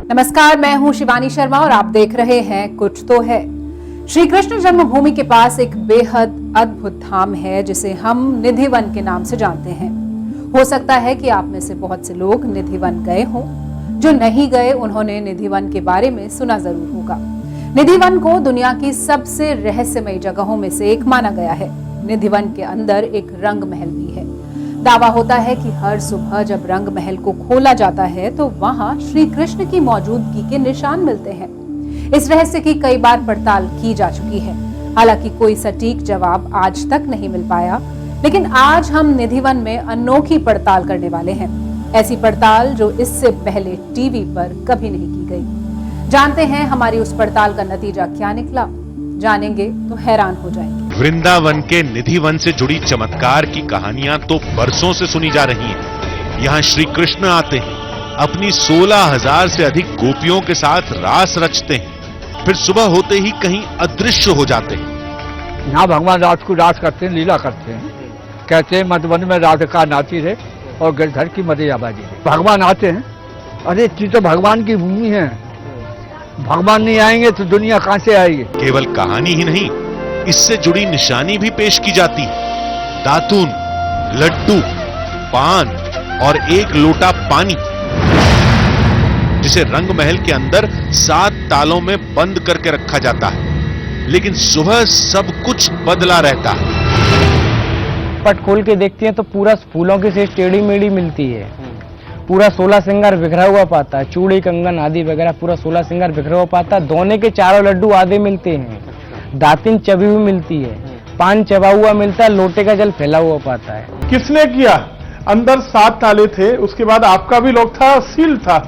नमस्कार, मैं हूं शिवानी शर्मा और आप देख रहे हैं कुछ तो है। श्री कृष्ण जन्मभूमि के पास एक बेहद अद्भुत धाम है जिसे हम निधिवन के नाम से जानते हैं। हो सकता है कि आप में से बहुत से लोग निधिवन गए हों। जो नहीं गए उन्होंने निधिवन के बारे में सुना जरूर होगा। निधिवन को दुनिया की सबसे रहस्यमयी जगहों में से एक माना गया है। निधिवन के अंदर एक रंग महल भी है। दावा होता है कि हर सुबह जब रंग महल को खोला जाता है तो वहां श्री कृष्ण की मौजूदगी के निशान मिलते हैं। इस रहस्य की कई बार पड़ताल की जा चुकी है, हालांकि कोई सटीक जवाब आज तक नहीं मिल पाया। लेकिन आज हम निधिवन में अनोखी पड़ताल करने वाले हैं, ऐसी पड़ताल जो इससे पहले टीवी पर कभी नहीं की गई। जानते हैं हमारी उस पड़ताल का नतीजा क्या निकला। जानेंगे तो हैरान हो जाएंगे। वृंदावन के निधिवन से जुड़ी चमत्कार की कहानियां तो बरसों से सुनी जा रही हैं। यहाँ श्री कृष्ण आते हैं, अपनी 16,000 से अधिक गोपियों के साथ रास रचते हैं, फिर सुबह होते ही कहीं अदृश्य हो जाते हैं। यहाँ भगवान रात को रास करते हैं, लीला करते हैं। कहते हैं मधुबन में राधिका नाची है और गिरधर की मदे आबादी है। भगवान आते हैं। अरे ये तो भगवान की भूमि है, भगवान नहीं आएंगे तो दुनिया कहां से आएगी। केवल कहानी ही नहीं, इससे जुड़ी निशानी भी पेश की जाती है। दातून, लड्डू, पान और एक लोटा पानी, जिसे रंग महल के अंदर 7 तालों में बंद करके रखा जाता है। लेकिन सुबह सब कुछ बदला रहता है। पट खोल के देखती हैं तो पूरा फूलों की से टेढ़ी मेढ़ी मिलती है। पूरा 16 श्रृंगार बिखरा हुआ पाता है, चूड़ी कंगन आदि वगैरह पूरा 16 श्रृंगार बिखरा हुआ पाता है। दोने के चारों लड्डू आधे मिलते हैं, दातिन चबी हुई मिलती है, पान चबा हुआ मिलता है, लोटे का जल फैला हुआ पाता है। किसने किया? अंदर 7 ताले थे, उसके बाद आपका भी लॉक था, सील था।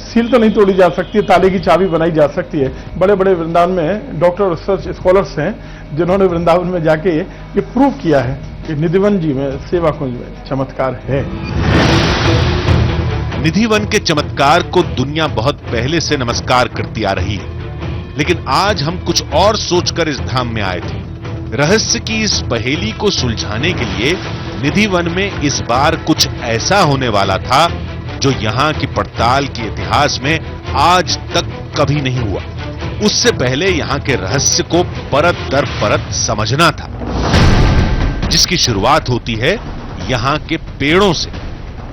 सील तो नहीं तोड़ी जा सकती, ताले की चाबी बनाई जा सकती है। बड़े बड़े वृंदावन में डॉक्टर रिसर्च स्कॉलर्स हैं जिन्होंने वृंदावन में जाके ये प्रूव किया है कि निधिवन जी में, सेवा कुंज में चमत्कार है। निधिवन के चमत्कार को दुनिया बहुत पहले से नमस्कार करती आ रही है, लेकिन आज हम कुछ और सोचकर इस धाम में आए थे। रहस्य की इस पहेली को सुलझाने के लिए निधिवन में इस बार कुछ ऐसा होने वाला था जो यहां की पड़ताल के इतिहास में आज तक कभी नहीं हुआ। उससे पहले यहां के रहस्य को परत दर परत समझना था, जिसकी शुरुआत होती है यहां के पेड़ों से,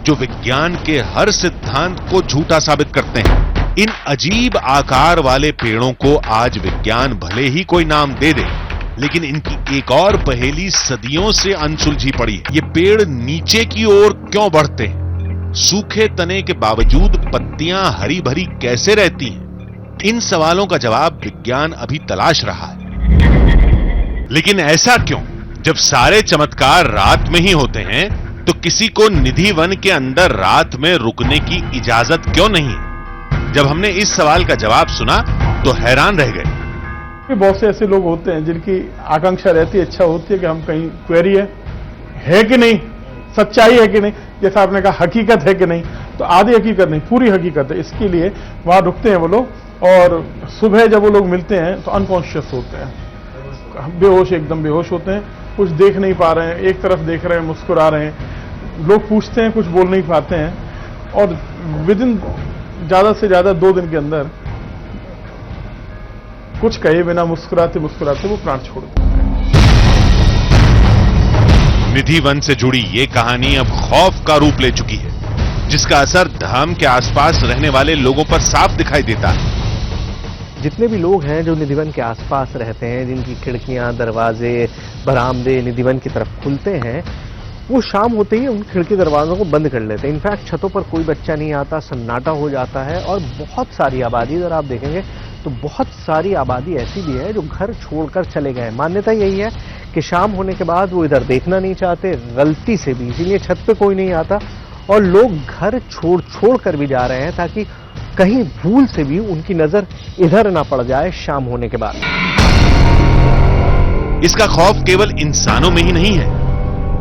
जो विज्ञान के हर सिद्धांत को झूठा साबित करते हैं। इन अजीब आकार वाले पेड़ों को आज विज्ञान भले ही कोई नाम दे दे, लेकिन इनकी एक और पहेली सदियों से अनसुलझी पड़ी है। ये पेड़ नीचे की ओर क्यों बढ़ते हैं? सूखे तने के बावजूद पत्तियां हरी भरी कैसे रहती हैं? इन सवालों का जवाब विज्ञान अभी तलाश रहा है। लेकिन ऐसा क्यों? जब सारे चमत्कार रात में ही होते हैं तो किसी को निधिवन के अंदर रात में रुकने की इजाजत क्यों नहीं? जब हमने इस सवाल का जवाब सुना तो हैरान रह गए। बहुत से ऐसे लोग होते हैं जिनकी आकांक्षा रहती है, इच्छा होती है कि हम कहीं क्वेरी है कि नहीं, सच्चाई है कि नहीं, जैसा आपने कहा हकीकत है कि नहीं, तो आधी हकीकत नहीं, पूरी हकीकत है। इसके लिए वहां रुकते हैं वो लोग, और सुबह जब वो लोग मिलते हैं तो अनकॉन्शियस होते हैं, बेहोश, एकदम बेहोश होते हैं, कुछ देख नहीं पा रहे हैं, एक तरफ देख रहे हैं, मुस्कुरा रहे हैं। लोग पूछते हैं, कुछ बोल नहीं पाते हैं, और विदिन ज्यादा से ज्यादा 2 दिन के अंदर कुछ कहे बिना मुस्कुराते मुस्कुराते वो प्राण छोड़ देते हैं। निधिवन से जुड़ी ये कहानी अब खौफ का रूप ले चुकी है, जिसका असर धाम के आसपास रहने वाले लोगों पर साफ दिखाई देता है। जितने भी लोग हैं जो निधिवन के आसपास रहते हैं, जिनकी खिड़कियां, दरवाजे, बरामदे निधिवन की तरफ खुलते हैं, वो शाम होते ही उन खिड़की दरवाजों को बंद कर लेते हैं। इनफैक्ट छतों पर कोई बच्चा नहीं आता, सन्नाटा हो जाता है। और बहुत सारी आबादी, अगर आप देखेंगे तो बहुत सारी आबादी ऐसी भी है जो घर छोड़कर चले गए। मान्यता यही है कि शाम होने के बाद वो इधर देखना नहीं चाहते, गलती से भी, इसीलिए छत पे कोई नहीं आता, और लोग घर छोड़ कर भी जा रहे हैं ताकि कहीं भूल से भी उनकी नजर इधर ना पड़ जाए शाम होने के बाद। इसका खौफ केवल इंसानों में ही नहीं है।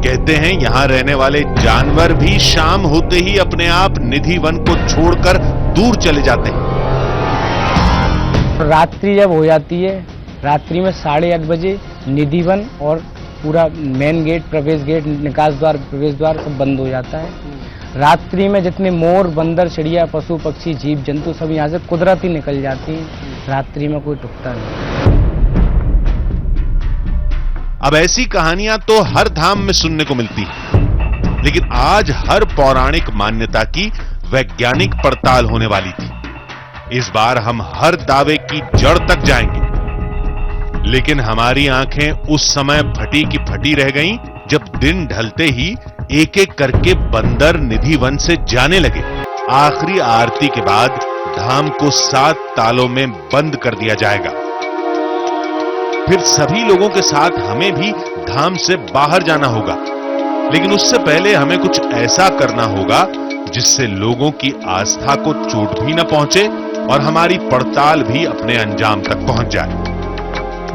कहते हैं यहां रहने वाले जानवर भी शाम होते ही अपने आप निधिवन को छोड़कर दूर चले जाते हैं। रात्रि जब हो जाती है, रात्रि में 8:30 बजे निधिवन और पूरा मेन गेट, प्रवेश गेट, निकास द्वार, प्रवेश द्वार सब बंद हो जाता है। रात्रि में जितने मोर, बंदर, चिड़िया, पशु, पक्षी, जीव जंतु सब यहाँ से कुदरती निकल जाती हैं। रात्रि में कोई टुकता नहीं। अब ऐसी कहानियां तो हर धाम में सुनने को मिलती है, लेकिन आज हर पौराणिक मान्यता की वैज्ञानिक पड़ताल होने वाली थी। इस बार हम हर दावे की जड़ तक जाएंगे, लेकिन हमारी आंखें उस समय फटी की फटी रह गईं जब दिन ढलते ही एक एक करके बंदर निधि वन से जाने लगे। आखिरी आरती के बाद धाम को 7 तालों में बंद कर दिया जाएगा। फिर सभी लोगों के साथ हमें भी धाम से बाहर जाना होगा, लेकिन उससे पहले हमें कुछ ऐसा करना होगा जिससे लोगों की आस्था को चोट भी न पहुंचे और हमारी पड़ताल भी अपने अंजाम तक पहुंच जाए।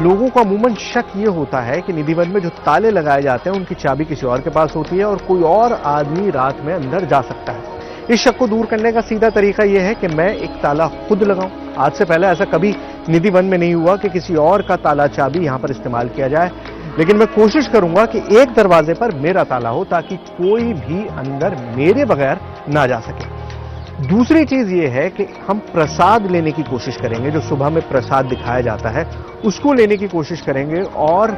लोगों का अमूमन शक ये होता है कि निधिवन में जो ताले लगाए जाते हैं उनकी चाबी किसी और के पास होती है और कोई और आदमी रात में अंदर जा सकता है। इस शक को दूर करने का सीधा तरीका यह है कि मैं एक ताला खुद लगाऊं। आज से पहले ऐसा कभी निधिवन में नहीं हुआ कि किसी और का ताला चाबी यहां पर इस्तेमाल किया जाए, लेकिन मैं कोशिश करूंगा कि एक दरवाजे पर मेरा ताला हो ताकि कोई भी अंदर मेरे बगैर ना जा सके। दूसरी चीज ये है कि हम प्रसाद लेने की कोशिश करेंगे। जो सुबह में प्रसाद दिखाया जाता है उसको लेने की कोशिश करेंगे और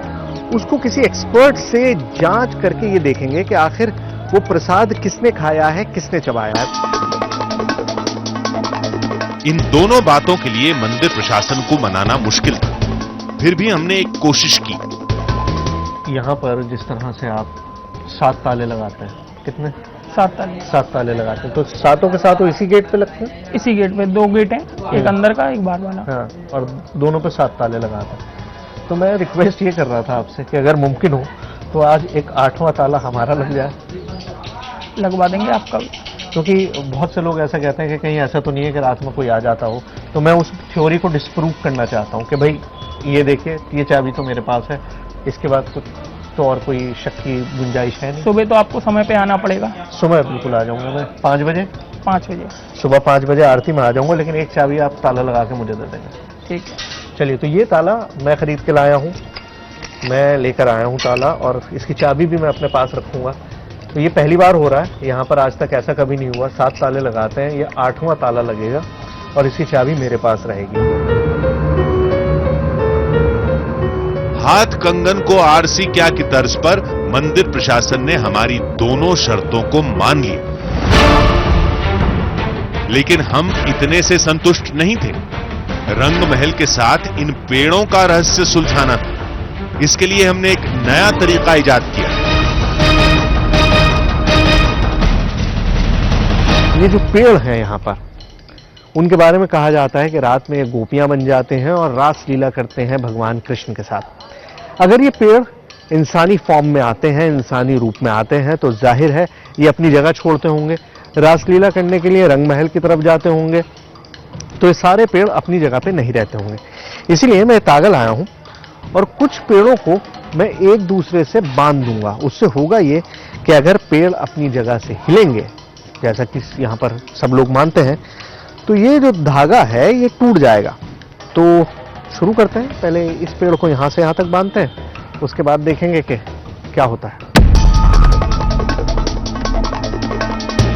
उसको किसी एक्सपर्ट से जांच करके ये देखेंगे कि आखिर वो प्रसाद किसने खाया है, किसने चबाया है। इन दोनों बातों के लिए मंदिर प्रशासन को मनाना मुश्किल था, फिर भी हमने एक कोशिश की। यहाँ पर जिस तरह से आप 7 ताले लगाते हैं, कितने? 7 ताले। 7 ताले लगाते हैं, तो सातों के साथ इसी गेट पे लगते हैं? इसी गेट में 2 गेट हैं, एक अंदर का, एक बाहर वाला। हाँ, और दोनों पे 7 ताले लगाते हैं। तो मैं रिक्वेस्ट ये कर रहा था आपसे कि अगर मुमकिन हो तो आज एक 8वां ताला हमारा लग जाए। लगवा देंगे आपका, क्योंकि बहुत से लोग ऐसा कहते हैं कि कहीं ऐसा तो नहीं है कि रात में कोई आ जाता हो, तो मैं उस थ्योरी को डिस्प्रूव करना चाहता हूँ कि भाई ये देखिए, ये चाबी तो मेरे पास है, इसके बाद कुछ तो और कोई शक की गुंजाइश है नहीं। सुबह तो आपको समय पे आना पड़ेगा। सुबह बिल्कुल आ जाऊंगा मैं 5 बजे। 5 बजे सुबह 5 बजे आरती में आ जाऊंगा, लेकिन एक चाबी आप ताला लगा के मुझे दे देंगे। ठीक है। चलिए, तो ये ताला मैं खरीद के लाया हूँ, मैं लेकर आया हूँ ताला, और इसकी चाबी भी मैं अपने पास रखूंगा। तो ये पहली बार हो रहा है, यहाँ पर आज तक ऐसा कभी नहीं हुआ। 7 ताले लगाते हैं, ये 8वां ताला लगेगा और इसकी चाबी मेरे पास रहेगी। हाथ कंगन को आरसी क्या की तर्ज पर मंदिर प्रशासन ने हमारी दोनों शर्तों को मान लिया, लेकिन हम इतने से संतुष्ट नहीं थे। रंग महल के साथ इन पेड़ों का रहस्य सुलझाना था। इसके लिए हमने एक नया तरीका इजाद किया। ये जो पेड़ हैं यहाँ पर, उनके बारे में कहा जाता है कि रात में ये गोपियां बन जाते हैं और रास लीला करते हैं भगवान कृष्ण के साथ। अगर ये पेड़ इंसानी फॉर्म में आते हैं, इंसानी रूप में आते हैं, तो जाहिर है ये अपनी जगह छोड़ते होंगे, रासलीला करने के लिए रंग महल की तरफ जाते होंगे, तो ये सारे पेड़ अपनी जगह पे नहीं रहते होंगे। इसीलिए मैं तागा लाया हूं और कुछ पेड़ों को मैं एक दूसरे से बांध दूंगा। उससे होगा ये कि अगर पेड़ अपनी जगह से हिलेंगे, जैसा कि यहाँ पर सब लोग मानते हैं, तो ये जो धागा है ये टूट जाएगा। तो शुरू करते हैं, पहले इस पेड़ को यहाँ से यहाँ तक बांधते हैं, उसके बाद देखेंगे कि क्या होता है।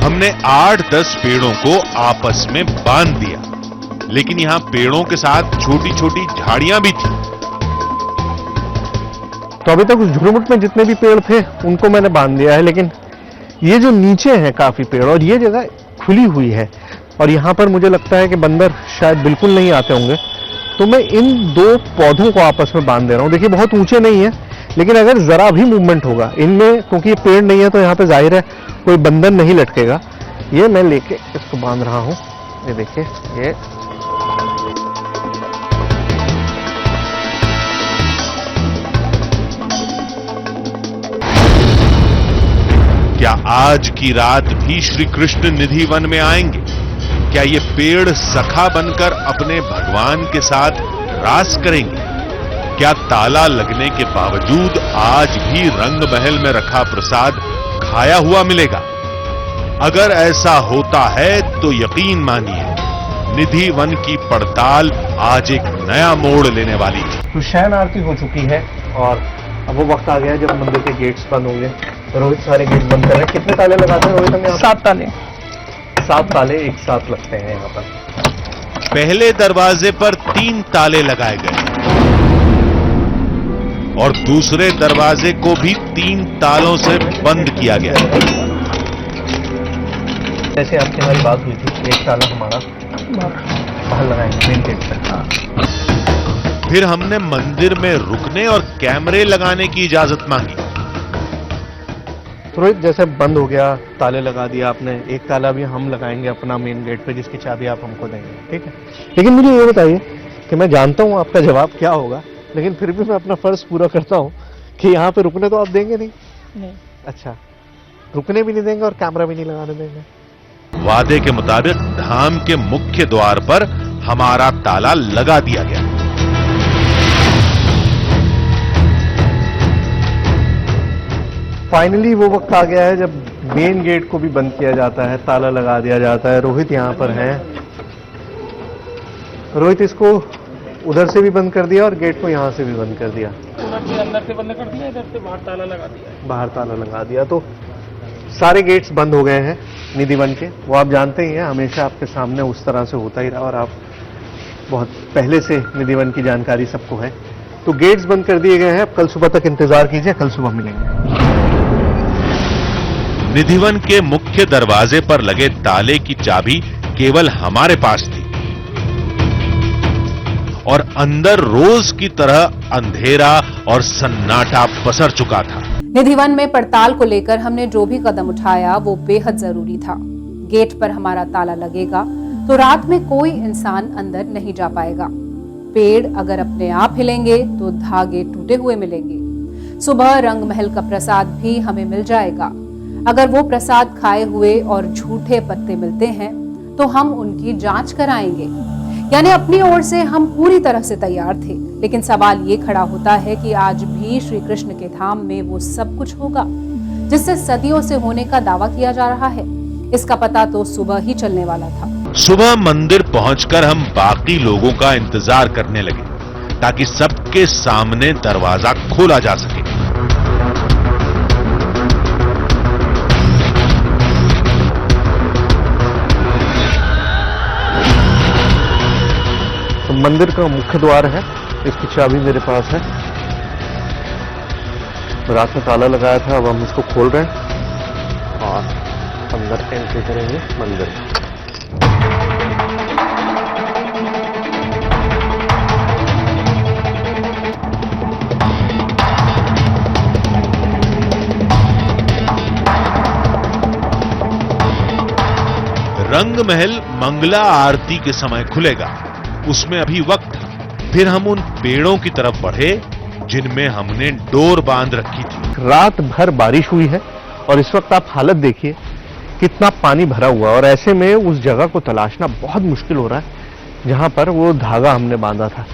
हमने 8-10 पेड़ों को आपस में बांध दिया, लेकिन यहां पेड़ों के साथ छोटी छोटी झाड़ियां भी थी। तो अभी तक उस झुरमुट में जितने भी पेड़ थे उनको मैंने बांध दिया है, लेकिन ये जो नीचे हैं काफी पेड़ और ये जगह खुली हुई है और यहाँ पर मुझे लगता है कि बंदर शायद बिल्कुल नहीं आते होंगे, तो मैं इन 2 पौधों को आपस में बांध दे रहा हूँ। देखिए बहुत ऊंचे नहीं है, लेकिन अगर जरा भी मूवमेंट होगा इनमें, क्योंकि ये पेड़ नहीं है तो यहाँ पे जाहिर है कोई बंधन नहीं लटकेगा। ये मैं लेके इसको बांध रहा हूँ। ये देखिए, ये क्या आज की रात भी श्री कृष्ण निधि वन में आएंगे? क्या ये पेड़ सखा बनकर अपने भगवान के साथ रास करेंगे? क्या ताला लगने के बावजूद आज भी रंग महल में रखा प्रसाद खाया हुआ मिलेगा? अगर ऐसा होता है तो यकीन मानिए, निधि वन की पड़ताल आज एक नया मोड़ लेने वाली है। तो शयन आरती हो चुकी है और अब वो वक्त आ गया है जब मंदिर के गेट्स बंद होंगे। रोहित सारे गेट बंद कर रहे हैं। कितने ताले लगाते हैं रोहित हम यहाँ? 7 ताले। 7 ताले एक साथ लगते हैं यहाँ पर। पहले दरवाजे पर 3 ताले लगाए गए और दूसरे दरवाजे को भी 3 तालों से बंद किया गया। जैसे आपकी हमारी बात हुई थी, एक ताला हमारा बाहर लगाएंगे मेन गेट पर। फिर हमने मंदिर में रुकने और कैमरे लगाने की इजाजत मांगी। तो रोहित जैसे बंद हो गया, ताले लगा दिया आपने, एक ताला भी हम लगाएंगे अपना मेन गेट पे जिसकी चाबी आप हमको देंगे, ठीक है? लेकिन मुझे ये बताइए कि मैं जानता हूँ आपका जवाब क्या होगा, लेकिन फिर भी मैं अपना फर्ज पूरा करता हूँ कि यहाँ पे रुकने तो आप देंगे नहीं? नहीं। अच्छा, रुकने भी नहीं देंगे और कैमरा भी नहीं लगाने देंगे? वादे के मुताबिक धाम के मुख्य द्वार पर हमारा ताला लगा दिया गया। फाइनली वो वक्त आ गया है जब मेन गेट को भी बंद किया जाता है, ताला लगा दिया जाता है। रोहित यहाँ पर हैं। रोहित इसको उधर से भी बंद कर दिया और गेट को यहाँ से भी बंद कर दिया। उधर से अंदर से बंद कर दिया, इधर से बाहर ताला लगा दिया। बाहर ताला लगा दिया। तो सारे गेट्स बंद हो गए हैं निधिवन के। वो आप जानते ही हैं, हमेशा आपके सामने उस तरह से होता ही रहा और आप बहुत पहले से निधिवन की जानकारी सबको है। तो गेट्स बंद कर दिए गए हैं। अब कल सुबह तक इंतजार कीजिए, कल सुबह मिलेंगे। निधिवन के मुख्य दरवाजे पर लगे ताले की चाबी केवल हमारे पास थी और अंदर रोज की तरह अंधेरा और सन्नाटा पसर चुका था। निधिवन में पड़ताल को लेकर हमने जो भी कदम उठाया वो बेहद जरूरी था। गेट पर हमारा ताला लगेगा तो रात में कोई इंसान अंदर नहीं जा पाएगा। पेड़ अगर अपने आप हिलेंगे तो धागे टूटे हुए मिलेंगे। सुबह रंग महल का प्रसाद भी हमें मिल जाएगा। अगर वो प्रसाद खाए हुए और झूठे पत्ते मिलते हैं तो हम उनकी जांच कराएंगे। यानी अपनी ओर से हम पूरी तरह से तैयार थे। लेकिन सवाल ये खड़ा होता है कि आज भी श्री कृष्ण के धाम में वो सब कुछ होगा जिससे सदियों से होने का दावा किया जा रहा है। इसका पता तो सुबह ही चलने वाला था। सुबह मंदिर पहुंचकर हम बाकी लोगों का इंतजार करने लगे ताकि सबके सामने दरवाजा खोला जा सके। तो मंदिर का मुख्य द्वार है, इसकी चाबी मेरे पास है। रात में ताला लगाया था, अब हम इसको खोल रहे हैं और अंदर एंट्री करेंगे मंदिर। रंग महल मंगला आरती के समय खुलेगा, उसमें अभी वक्त था। फिर हम उन पेड़ों की तरफ बढ़े जिनमें हमने डोर बांध रखी थी। रात भर बारिश हुई है और इस वक्त आप हालत देखिए कितना पानी भरा हुआ, और ऐसे में उस जगह को तलाशना बहुत मुश्किल हो रहा है जहां पर वो धागा हमने बांधा था।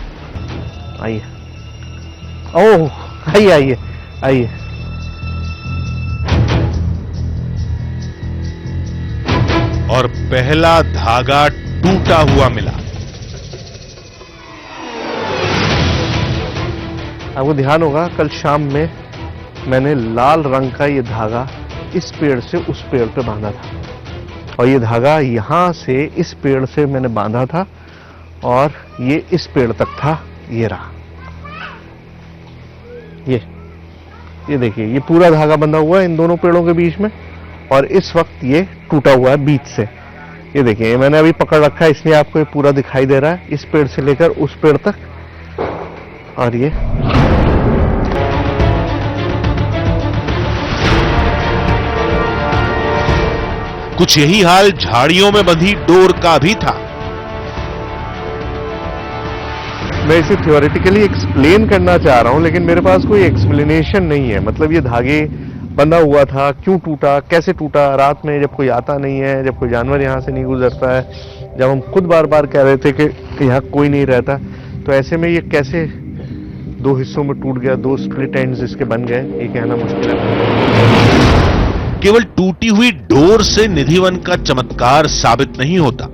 आइए, ओह आइए आइए आइए। और पहला धागा टूटा हुआ मिला। आपको ध्यान होगा कल शाम में मैंने लाल रंग का ये धागा इस पेड़ से उस पेड़ पे बांधा था, और ये धागा यहां से इस पेड़ से मैंने बांधा था और ये इस पेड़ तक था। ये रहा, ये देखिए, ये पूरा धागा बंधा हुआ है इन दोनों पेड़ों के बीच में, और इस वक्त ये टूटा हुआ है बीच से। ये देखिए, मैंने अभी पकड़ रखा है इसलिए आपको ये पूरा दिखाई दे रहा है, इस पेड़ से लेकर उस पेड़ तक। और ये कुछ यही हाल झाड़ियों में बंधी डोर का भी था। मैं इसे थ्योरेटिकली एक्सप्लेन करना चाह रहा हूं, लेकिन मेरे पास कोई एक्सप्लेनेशन नहीं है। मतलब ये धागे बंधा हुआ था, क्यों टूटा, कैसे टूटा, रात में जब कोई आता नहीं है, जब कोई जानवर यहां से नहीं गुजरता है, जब हम खुद बार बार कह रहे थे कि यहां कोई नहीं रहता, तो ऐसे में ये कैसे दो हिस्सों में टूट गया, दो स्प्लिट एंड्स इसके बन गए, ये कहना मुश्किल है। केवल टूटी हुई डोर से निधिवन का चमत्कार साबित नहीं होता।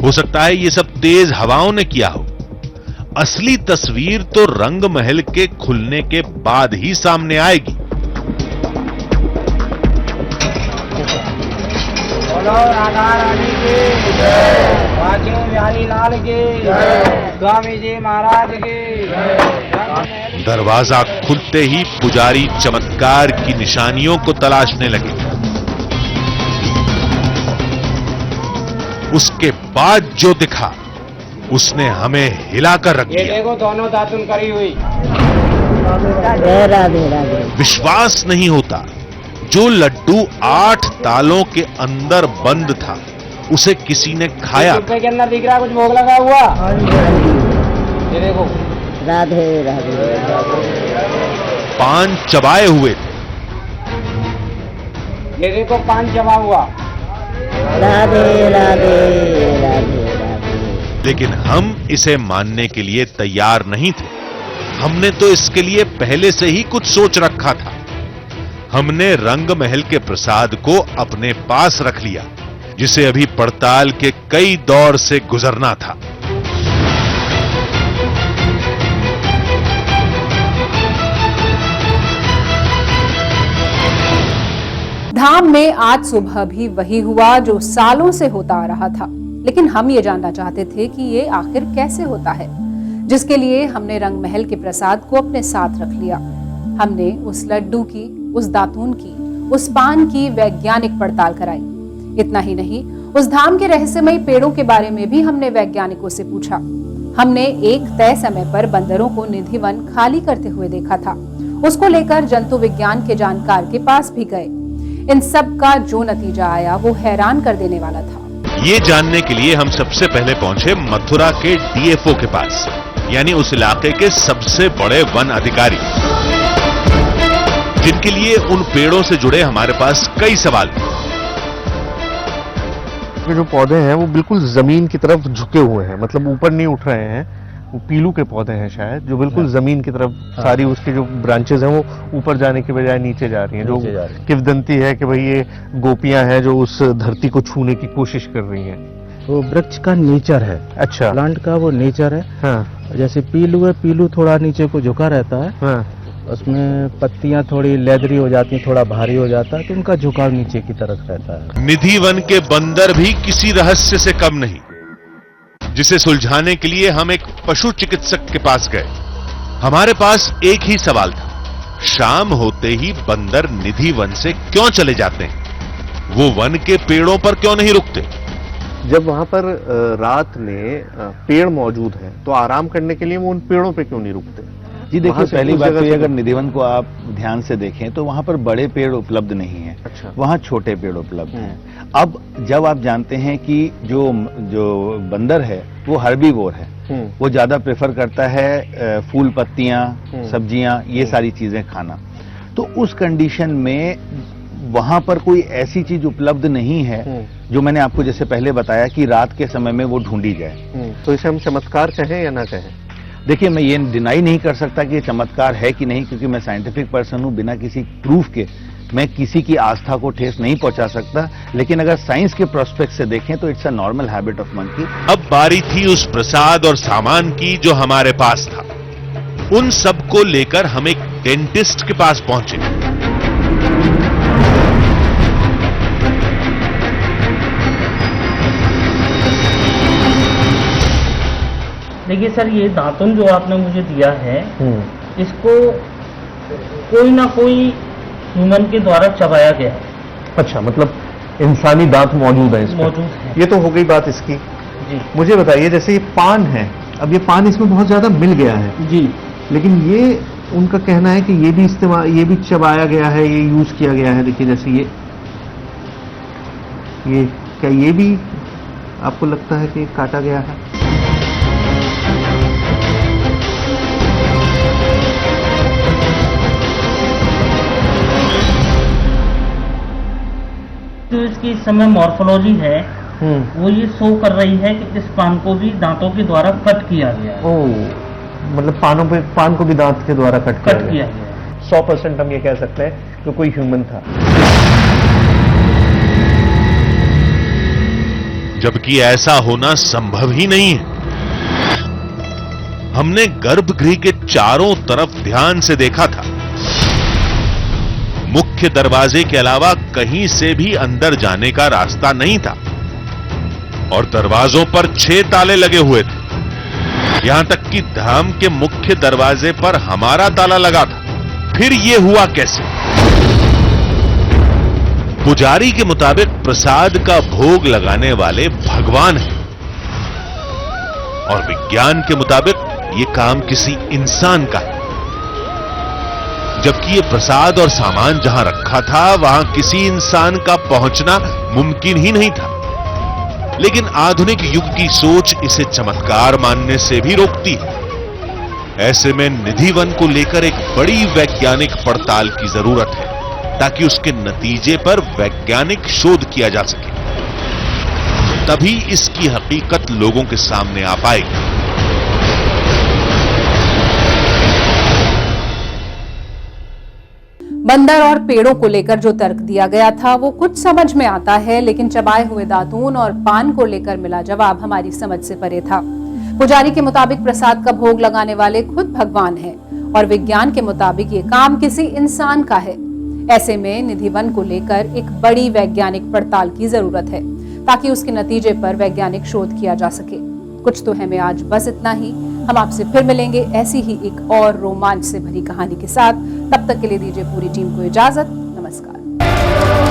हो सकता है ये सब तेज हवाओं ने किया हो। असली तस्वीर तो रंग महल के खुलने के बाद ही सामने आएगी। गौर राधा रानी की वाक्यों बिहारी लाल की स्वामी जी महाराज की। दरवाजा खुलते ही पुजारी चमत्कार की निशानियों को तलाशने लगे। उसके बाद जो दिखा उसने हमें हिलाकर रख ये दिया। देखो दोनों दातुन करी हुई। विश्वास नहीं होता, जो लड्डू 8 तालों के अंदर बंद था उसे किसी ने खाया। डिब्बे के अंदर दिख रहा कुछ भोग लगा हुआ। ये देखो राधे राधे। पान चबाए हुए थे। ये देखो पान जमा हुआ। राधे राधे राधे राधे। लेकिन हम इसे मानने के लिए तैयार नहीं थे। हमने तो इसके लिए पहले से ही कुछ सोच रखा था। हमने रंग महल के प्रसाद को अपने पास रख लिया, जिसे अभी पड़ताल के कई दौर से गुजरना था। धाम में आज सुबह भी वही हुआ जो सालों से होता आ रहा था, लेकिन हम ये जानना चाहते थे कि ये आखिर कैसे होता है, जिसके लिए हमने रंग महल के प्रसाद को अपने साथ रख लिया। हमने उस लड्डू की, उस दातून की, उस पान की वैज्ञानिक पड़ताल कराई। इतना ही नहीं, उस धाम के रहस्यमयी पेड़ों के बारे में भी हमने वैज्ञानिकों से पूछा। हमने एक तय समय पर बंदरों को निधि वन खाली करते हुए देखा था। उसको लेकर जंतु विज्ञान के जानकार के पास भी गए। इन सब का जो नतीजा आया वो हैरान कर देने वाला था। ये जानने के लिए हम सबसे पहले पहुंचे मथुरा के डीएफओ के पास, यानी उस इलाके के सबसे बड़े वन अधिकारी, जिनके लिए उन पेड़ों से जुड़े हमारे पास कई सवाल थे। ये जो पौधे हैं वो बिल्कुल जमीन की तरफ झुके हुए हैं, मतलब ऊपर नहीं उठ रहे हैं। वो पीलू के पौधे हैं शायद, जो बिल्कुल जमीन की तरफ सारी उसकी जो ब्रांचेस हैं वो ऊपर जाने के बजाय नीचे जा रही हैं, जो किंवदंती है कि भाई ये गोपियां हैं जो उस धरती को छूने की कोशिश कर रही हैं। वो वृक्ष का नेचर है। अच्छा। प्लांट का वो नेचर है। हाँ। जैसे पीलू है, पीलू थोड़ा नीचे को झुका रहता है। हाँ। उसमें पत्तियां थोड़ी लेदरी हो जाती हैं, थोड़ा भारी हो जाता है, तो उनका झुकाव नीचे की तरफ रहता है। निधि वन के बंदर भी किसी रहस्य से कम नहीं, जिसे सुलझाने के लिए हम एक पशु चिकित्सक के पास गए। हमारे पास एक ही सवाल था, शाम होते ही बंदर निधि वन से क्यों चले जाते हैं? वो वन के पेड़ों पर क्यों नहीं रुकते? जब वहां पर रात में पेड़ मौजूद हैं तो आराम करने के लिए वो उन पेड़ों पे क्यों नहीं रुकते? जी देखिए, वहाँ से पहली उस बात जगह तो ये, से- अगर निधिवन को आप ध्यान से देखें तो वहां पर बड़े पेड़ उपलब्ध नहीं है। अच्छा। वहां छोटे पेड़ उपलब्ध हैं। अब जब आप जानते हैं कि जो बंदर है वो हर्बीवोर है, वो ज्यादा प्रेफर करता है फूल पत्तियां, सब्जियां, ये सारी चीजें खाना, तो उस कंडीशन में वहां पर कोई ऐसी चीज उपलब्ध नहीं है जो मैंने आपको जैसे पहले बताया कि रात के समय में वो ढूंढी जाए। तो इसे हम चमत्कार कहें या ना कहें? देखिए, मैं ये डिनाई नहीं कर सकता कि ये चमत्कार है कि नहीं, क्योंकि मैं साइंटिफिक पर्सन हूं। बिना किसी प्रूफ के मैं किसी की आस्था को ठेस नहीं पहुंचा सकता, लेकिन अगर साइंस के प्रोस्पेक्ट से देखें तो it's a normal habit of monkey. अब बारी थी उस प्रसाद और सामान की जो हमारे पास था। उन सब को लेकर हम एक डेंटिस्ट के पास पहुंचे। देखिए सर, ये दातुन जो आपने मुझे दिया है, इसको कोई ना कोई ह्यूमन के द्वारा चबाया गया है। अच्छा, मतलब इंसानी दांत मौजूद है इसमें? मौजूद है। ये तो हो गई बात इसकी। जी मुझे बताइए, जैसे ये पान है, अब ये पान इसमें बहुत ज्यादा मिल गया है जी, लेकिन ये उनका कहना है कि ये भी इस्तेमाल, ये भी चबाया गया है, ये यूज किया गया है। देखिए जैसे ये क्या ये भी आपको लगता है कि काटा गया है? जो इसकी इस समय मॉर्फोलॉजी है वो ये शो कर रही है कि इस पान को भी दांतों के द्वारा कट किया गया है। मतलब पान को भी दांत के द्वारा कट किया गया है। 100% हम ये कह सकते हैं कि कोई ह्यूमन था। जबकि ऐसा होना संभव ही नहीं है। हमने गर्भगृह के चारों तरफ ध्यान से देखा था। मुख्य दरवाजे के अलावा कहीं से भी अंदर जाने का रास्ता नहीं था और दरवाजों पर 6 ताले लगे हुए थे। यहां तक कि धाम के मुख्य दरवाजे पर हमारा ताला लगा था। फिर यह हुआ कैसे? पुजारी के मुताबिक प्रसाद का भोग लगाने वाले भगवान हैं और विज्ञान के मुताबिक यह काम किसी इंसान का है, जबकि यह प्रसाद और सामान जहां रखा था वहां किसी इंसान का पहुंचना मुमकिन ही नहीं था। लेकिन आधुनिक युग की सोच इसे चमत्कार मानने से भी रोकती है। ऐसे में निधि वन को लेकर एक बड़ी वैज्ञानिक पड़ताल की जरूरत है ताकि उसके नतीजे पर वैज्ञानिक शोध किया जा सके। तभी इसकी हकीकत लोगों के सामने आ पाएगी। बंदर और पेड़ों को लेकर जो तर्क दिया गया था वो कुछ समझ में आता है, लेकिन चबाए हुए दातून और पान को लेकर मिला जवाब हमारी समझ से परे था। पुजारी के मुताबिक प्रसाद का भोग लगाने वाले खुद भगवान हैं और विज्ञान के मुताबिक ये काम किसी इंसान का है। ऐसे में निधि वन को लेकर एक बड़ी वैज्ञानिक पड़ताल की जरूरत है ताकि उसके नतीजे पर वैज्ञानिक शोध किया जा सके। कुछ तो है में आज बस इतना ही। हम आपसे फिर मिलेंगे ऐसी ही एक और रोमांच से भरी कहानी के साथ। तब तक के लिए दीजिए पूरी टीम को इजाजत। नमस्कार।